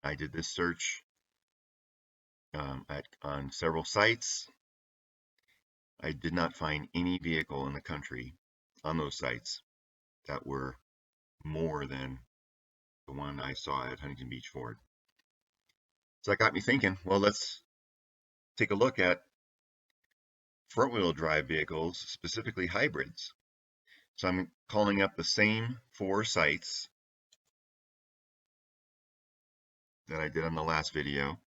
I did this search on several sites. I did not find any vehicle in the country on those sites that were more than the one I saw at Huntington Beach Ford. So that got me thinking, well, let's take a look at front-wheel drive vehicles, specifically hybrids. So I'm calling up the same 4 sites that I did on the last video.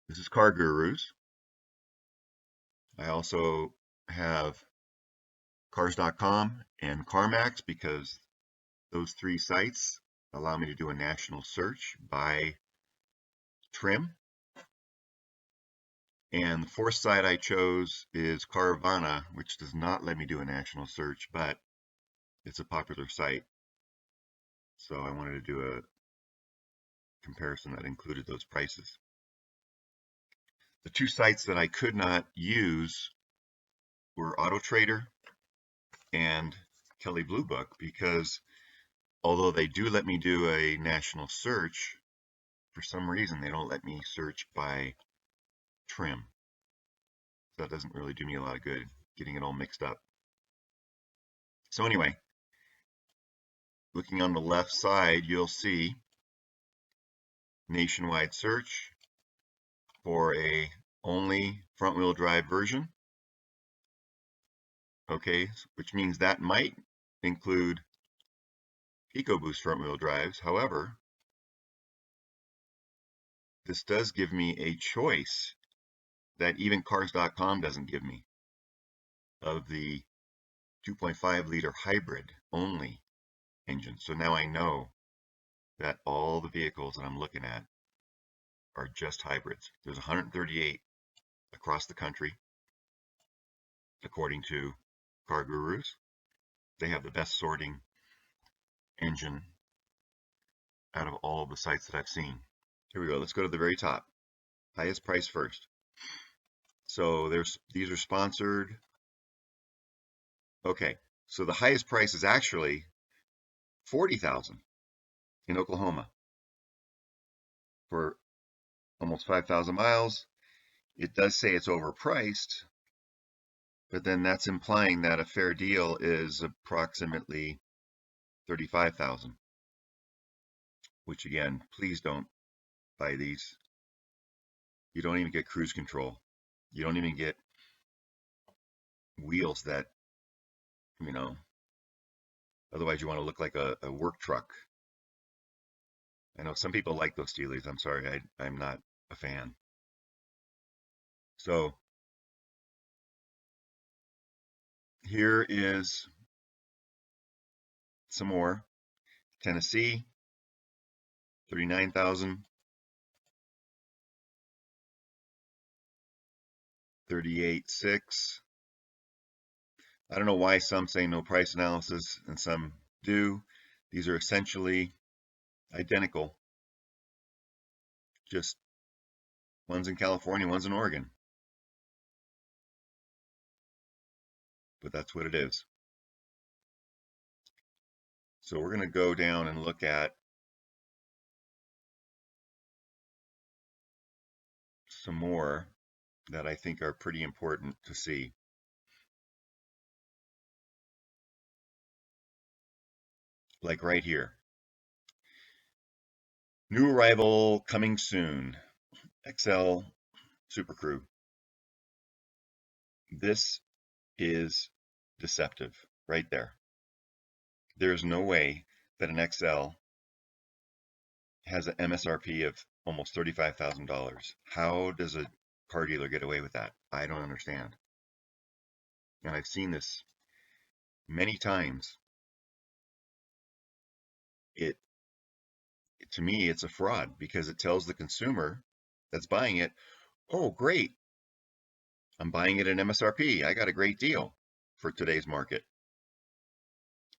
This is Car Gurus. I also have Cars.com and CarMax because those 3 sites allow me to do a national search by trim. And the 4th site I chose is Carvana, which does not let me do a national search, but it's a popular site. So I wanted to do a comparison that included those prices. The 2 sites that I could not use were AutoTrader and Kelley Blue Book because although they do let me do a national search, for some reason they don't let me search by trim. So that doesn't really do me a lot of good, getting it all mixed up. So anyway, looking on the left side, you'll see nationwide search for a only front-wheel drive version. Okay, which means that might include EcoBoost front-wheel drives. However, this does give me a choice that even Cars.com doesn't give me of the 2.5 liter hybrid only engine. So now I know that all the vehicles that I'm looking at are just hybrids. There's 138 across the country, according to Car Gurus. They have the best sorting engine out of all of the sites that I've seen. Here we go. Let's go to the very top. Highest price first. So these are sponsored. Okay, so the highest price is actually $40,000 in Oklahoma for almost 5,000 miles. It does say it's overpriced, but then that's implying that a fair deal is approximately 35,000. Which again, please don't buy these. You don't even get cruise control. You don't even get wheels that, you know, otherwise you want to look like a work truck. I know some people like those Steelies. I'm sorry, I'm not a fan. So here is some more. Tennessee, 39,000. 38.6. I don't know why some say no price analysis and some do. These are essentially identical. Just one's in California, one's in Oregon. But that's what it is. So we're going to go down and look at some more that I think are pretty important to see. Like right here. New arrival coming soon. XL Super Crew. This is deceptive right there. There's no way that an XL has an MSRP of almost $35,000. How does a car dealer get away with that? I don't understand. And I've seen this many times. To me, it's a fraud because it tells the consumer that's buying it, oh, great, I'm buying it at MSRP. I got a great deal for today's market.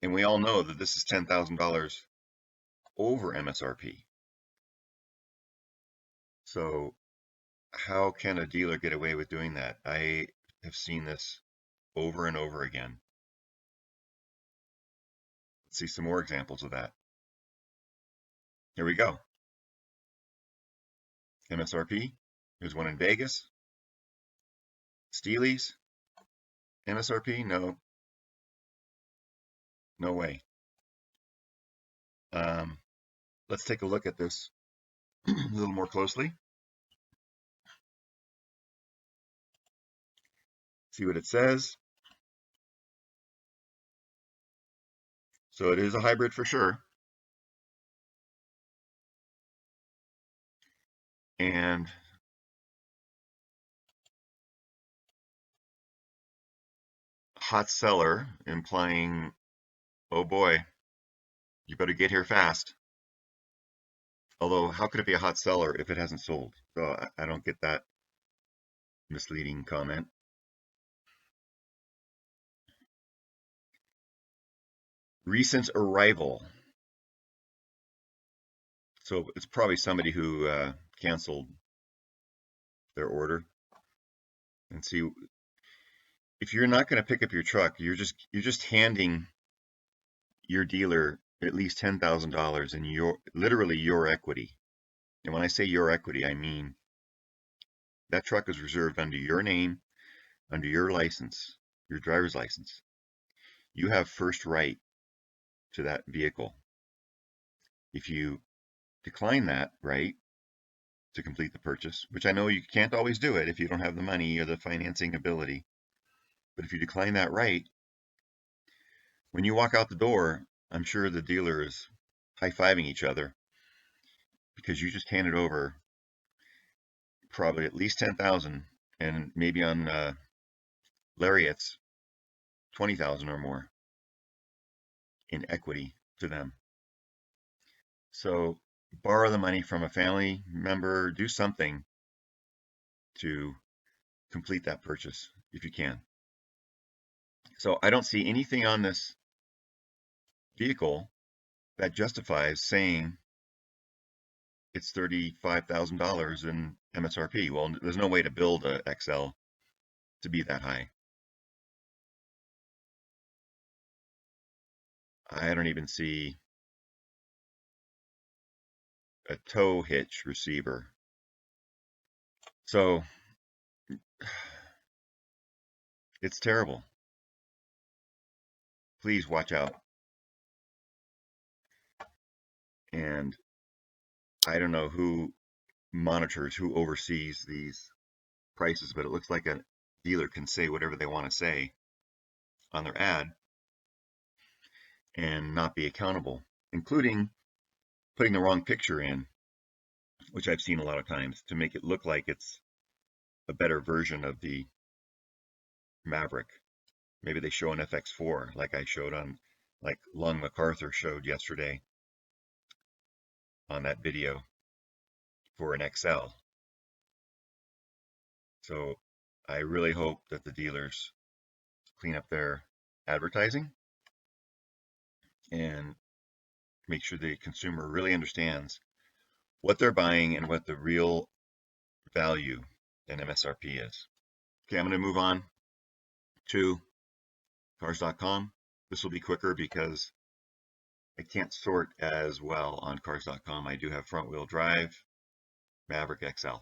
And we all know that this is $10,000 over MSRP. So how can a dealer get away with doing that? I have seen this over and over again. Let's see some more examples of that. Here we go. MSRP. There's one in Vegas. Steely's. MSRP? No. No way. Let's take a look at this a little more closely. See what it says. So it is a hybrid for sure. And hot seller, implying, oh boy, you better get here fast. Although, how could it be a hot seller if it hasn't sold? So I don't get that misleading comment. Recent arrival. So it's probably somebody who canceled their order. And see, if you're not going to pick up your truck, you're just handing your dealer at least $10,000 in literally your equity. And when I say your equity, I mean that truck is reserved under your name, under your license, your driver's license. You have first right to that vehicle. If you decline that right to complete the purchase, which I know you can't always do it if you don't have the money or the financing ability, but if you decline that right, when you walk out the door, I'm sure the dealer is high-fiving each other because you just handed over probably at least 10,000 and maybe on Lariats 20,000 or more in equity to them. So borrow the money from a family member, do something to complete that purchase if you can. So I don't see anything on this vehicle that justifies saying it's $35,000 in MSRP. Well, there's no way to build a XL to be that high. I don't even see a tow hitch receiver. So it's terrible. Please watch out. And I don't know who monitors, who oversees these prices, but it looks like a dealer can say whatever they want to say on their ad and not be accountable, including putting the wrong picture in, which I've seen a lot of times to make it look like it's a better version of the Maverick. Maybe they show an FX4 like I showed on, like Lung MacArthur showed yesterday on that video for an XL. So I really hope that the dealers clean up their advertising and make sure the consumer really understands what they're buying and what the real value in MSRP is. Okay, I'm going to move on to cars.com. This will be quicker because I can't sort as well on cars.com. I do have front wheel drive, Maverick XL.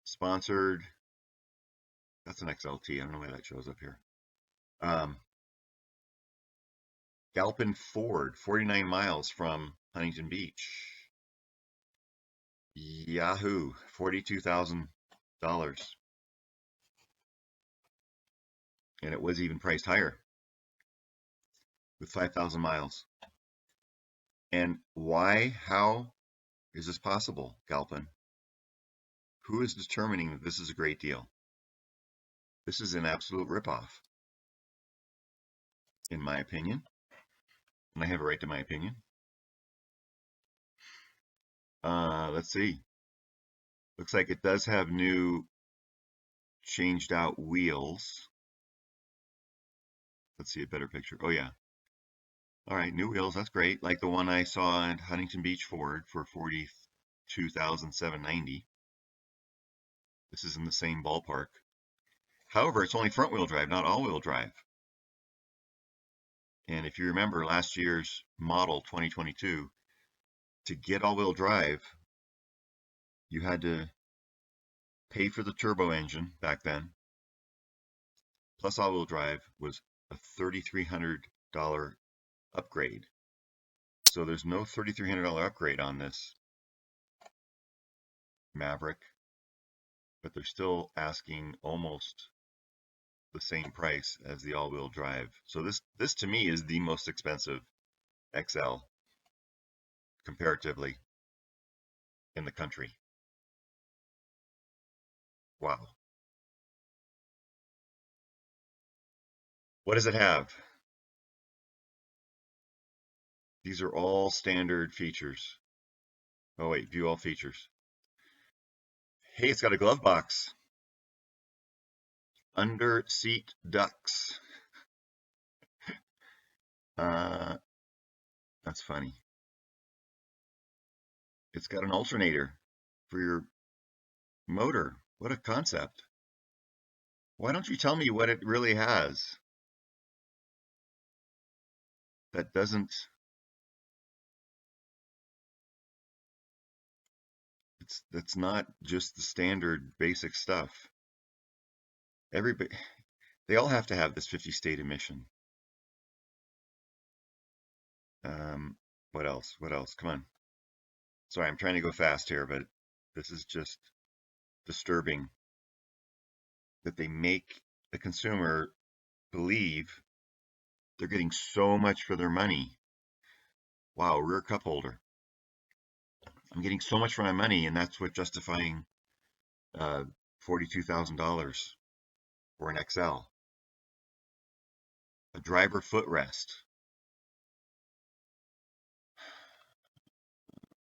Sponsored. That's an XLT. I don't know why that shows up here. Galpin Ford, 49 miles from Huntington Beach. Yahoo, $42,000. And it was even priced higher with 5,000 miles. And why, how is this possible, Galpin? Who is determining that this is a great deal? This is an absolute ripoff, in my opinion. And I have a right to my opinion. Let's see. Looks like it does have new changed out wheels. Let's see a better picture. Oh yeah. All right, new wheels, that's great. Like the one I saw at Huntington Beach Ford for $42,790. This is in the same ballpark. However, it's only front wheel drive, not all wheel drive. And if you remember last year's model 2022, to get all-wheel drive, you had to pay for the turbo engine back then, plus all-wheel drive was a $3,300 upgrade. So there's no $3,300 upgrade on this Maverick, but they're still asking almost the same price as the all-wheel drive. So this to me is the most expensive XL comparatively in the country. Wow. What does it have? These are all standard features. Oh wait, view all features. Hey, it's got a glove box. Under seat ducts. That's funny. It's got an alternator for your motor. What a concept. Why don't you tell me what it really has? That doesn't, that's not just the standard basic stuff. Everybody, they all have to have this 50 state emission. What else? What else? Come on. Sorry, I'm trying to go fast here, but this is just disturbing that they make the consumer believe they're getting so much for their money. Wow, rear cup holder. I'm getting so much for my money, and that's what justifying $42,000 for an XL. A driver footrest.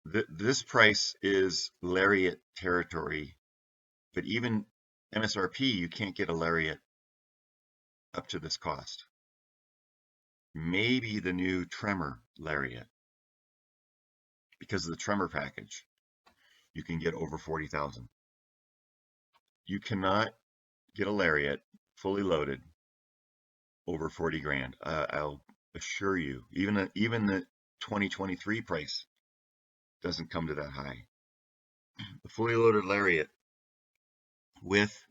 This price is Lariat territory, but even MSRP, you can't get a Lariat up to this cost. Maybe the new Tremor Lariat, because of the Tremor package, you can get over 40,000. You cannot get a Lariat fully loaded over 40 grand. I'll assure you, even the 2023 price doesn't come to that high. The fully loaded Lariat with,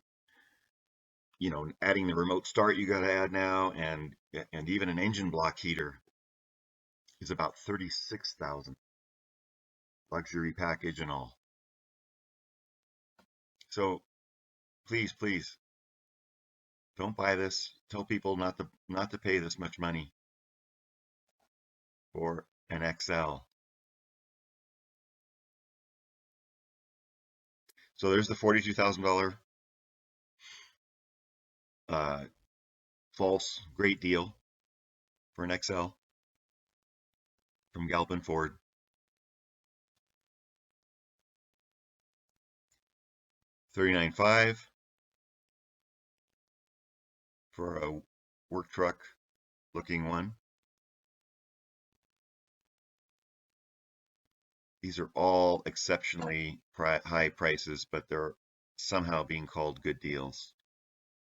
you know, adding the remote start you got to add now, and even an engine block heater is about 36,000, luxury package and all. So please, please don't buy this. Tell people not to pay this much money for an XL. So there's the $42,000 false great deal for an XL from Galpin Ford. $39,500 for a work truck looking one. These are all exceptionally high prices, but they're somehow being called good deals.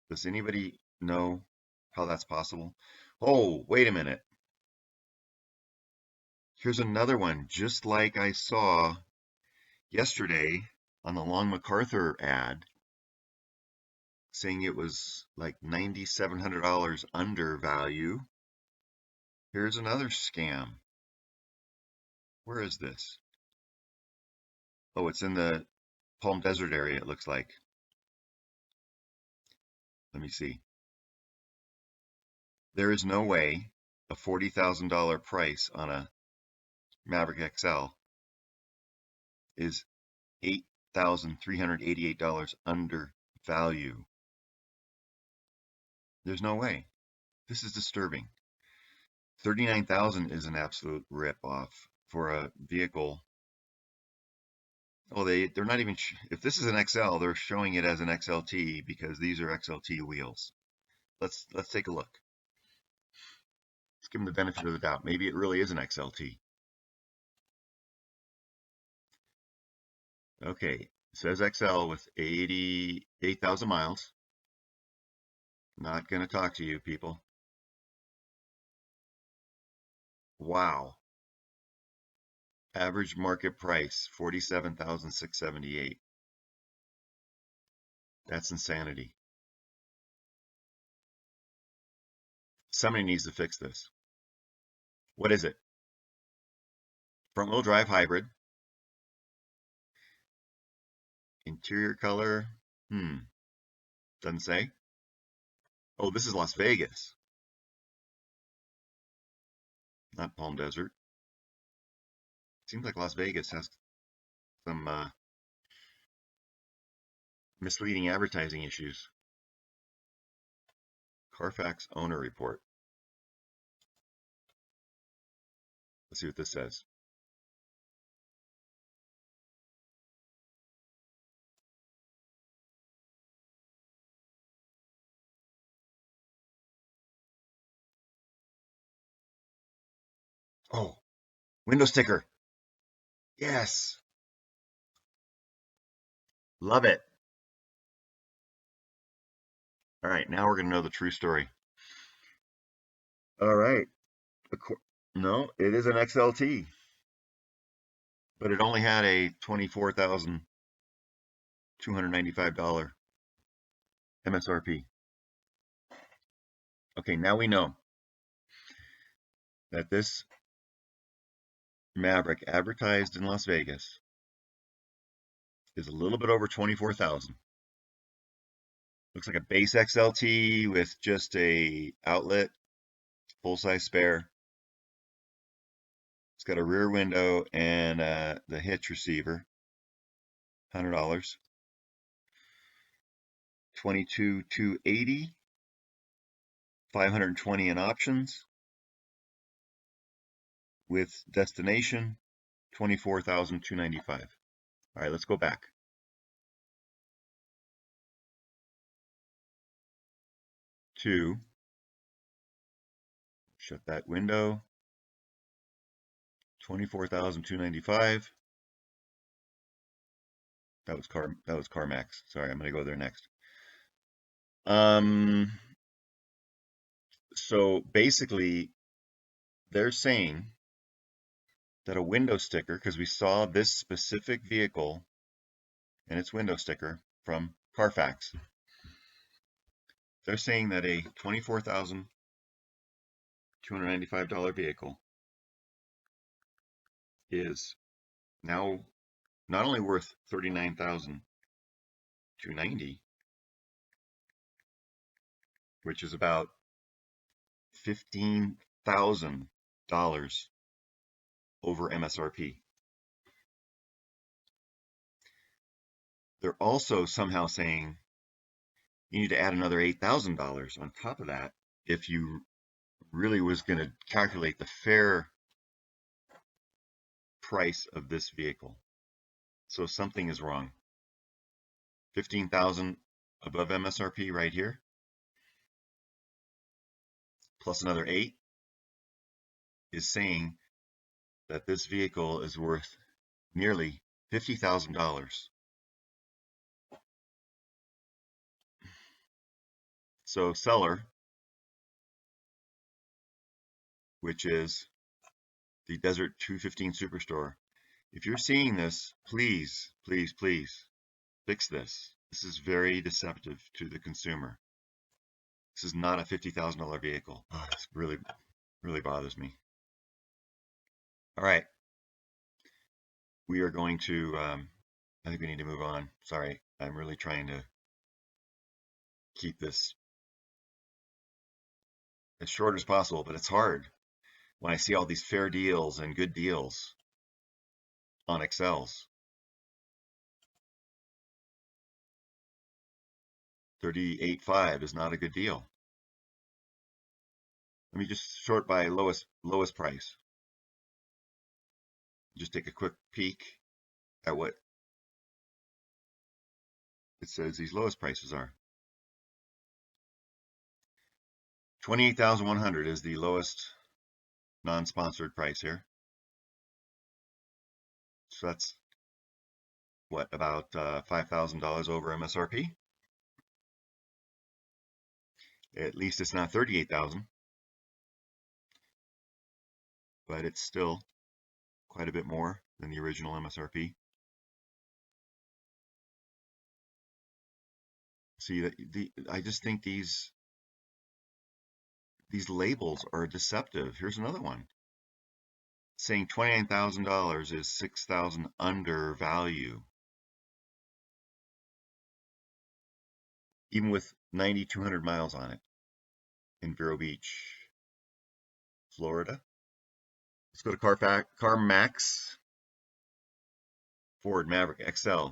Does anybody know how that's possible? Oh, wait a minute. Here's another one, just like I saw yesterday on the Long MacArthur ad, saying it was like $9,700 under value. Here's another scam. Where is this? Oh, it's in the Palm Desert area, it looks like. Let me see. There is no way a $40,000 price on a Maverick XL is $8,388 under value. There's no way. This is disturbing. $39,000 is an absolute rip-off for a vehicle. Oh, they're not even, if this is an XL, they're showing it as an XLT because these are XLT wheels. Let's take a look. Let's give them the benefit of the doubt. Maybe it really is an XLT. Okay, it says XL with 88,000 miles. Not going to talk to you, people. Wow. Average market price, 47,678. That's insanity. Somebody needs to fix this. What is it? Front-wheel drive hybrid. Interior color. Doesn't say. Oh, this is Las Vegas, not Palm Desert. Seems like Las Vegas has some misleading advertising issues. Carfax owner report. Let's see what this says. Oh, window sticker. Yes. Love it. All right, now we're going to know the true story. All right. No, it is an XLT, but it only had a $24,295 MSRP. Okay, now we know that this Maverick advertised in Las Vegas is a little bit over 24,000. Looks like a base XLT with just a outlet, full-size spare. It's got a rear window and the hitch receiver. $100. 22,280. 520 in options. With destination 24,295. All right, let's go back. Shut that window. 24,295. That was CarMax. Sorry, I'm going to go there next. So basically, they're saying that a window sticker, because we saw this specific vehicle and its window sticker from Carfax. They're saying that a $24,295 vehicle is now not only worth $39,290, which is about $15,000 over MSRP. They're also somehow saying you need to add another $8,000 on top of that if you really was going to calculate the fair price of this vehicle. So something is wrong. 15,000 above MSRP right here, plus another 8 is saying that this vehicle is worth nearly $50,000. So seller, which is the Desert 215 Superstore, if you're seeing this, please, please, please fix this. This is very deceptive to the consumer. This is not a $50,000 vehicle. Oh, this really, really bothers me. All right. We are going to, I think we need to move on. Sorry, I'm really trying to keep this as short as possible, but it's hard when I see all these fair deals and good deals on XLs. 38.5 is not a good deal. Let me just sort by lowest price. Just take a quick peek at what it says these lowest prices are. 28,100 is the lowest non-sponsored price here. So that's what, about $5,000 over MSRP. At least it's not 38,000. but it's still quite a bit more than the original MSRP. See, I just think these labels are deceptive. Here's another one saying $29,000 is $6,000 under value, even with 9,200 miles on it in Vero Beach, Florida. Let's go to CarMax. Ford Maverick XL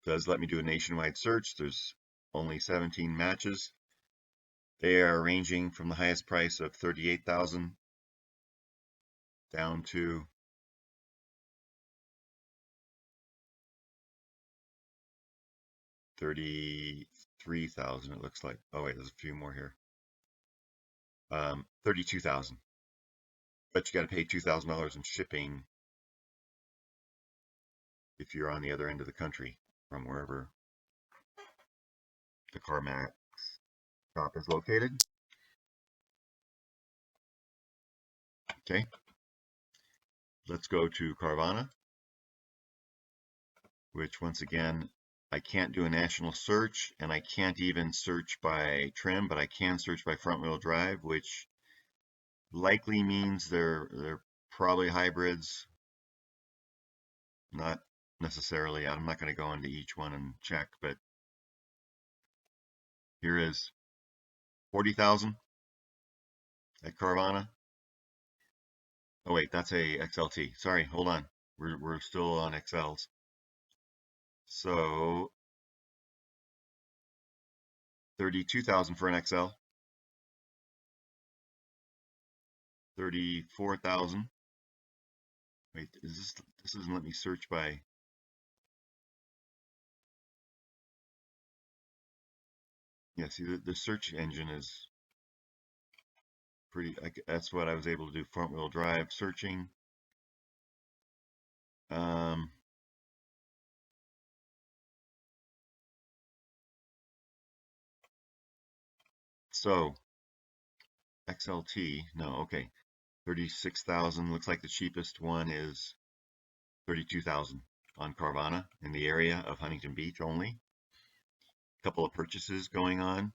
does let me do a nationwide search. There's only 17 matches. They are ranging from the highest price of $38,000 down to $33,000. It looks like. Oh wait, there's a few more here. $32,000. But you got to pay $2,000 in shipping if you're on the other end of the country from wherever the CarMax shop is located. Okay, let's go to Carvana, which once again, I can't do a national search, and I can't even search by trim, but I can search by front wheel drive, which likely means they're probably hybrids. Not necessarily. I'm not going to go into each one and check, but here is 40,000 at Carvana. Oh wait, that's a XLT. Sorry, hold on. We're still on XLs. So 32,000 for an XL. 34,000. Wait, this doesn't let me search by. Yeah, see the search engine is pretty. That's what I was able to do. Front wheel drive searching. So XLT, no, okay, 36,000. Looks like the cheapest one is 32,000 on Carvana in the area of Huntington Beach only. A couple of purchases going on.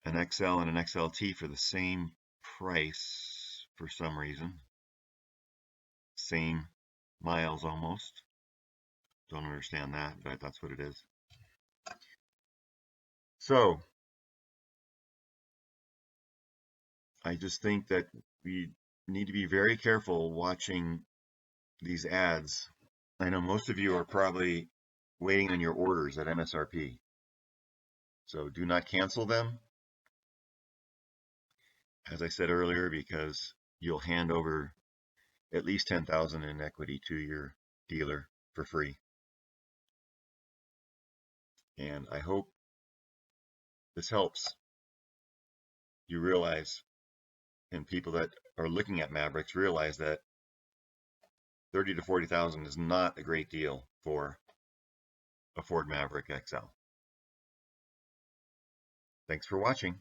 An XL and an XLT for the same price for some reason. Same miles almost. Don't understand that, but that's what it is. So I just think that we need to be very careful watching these ads. I know most of you are probably waiting on your orders at MSRP. So do not cancel them, as I said earlier, because you'll hand over at least $10,000 in equity to your dealer for free. And I hope this helps you realize, and people that are looking at Mavericks realize that 30 to 40,000 is not a great deal for a Ford Maverick XL. Thanks for watching.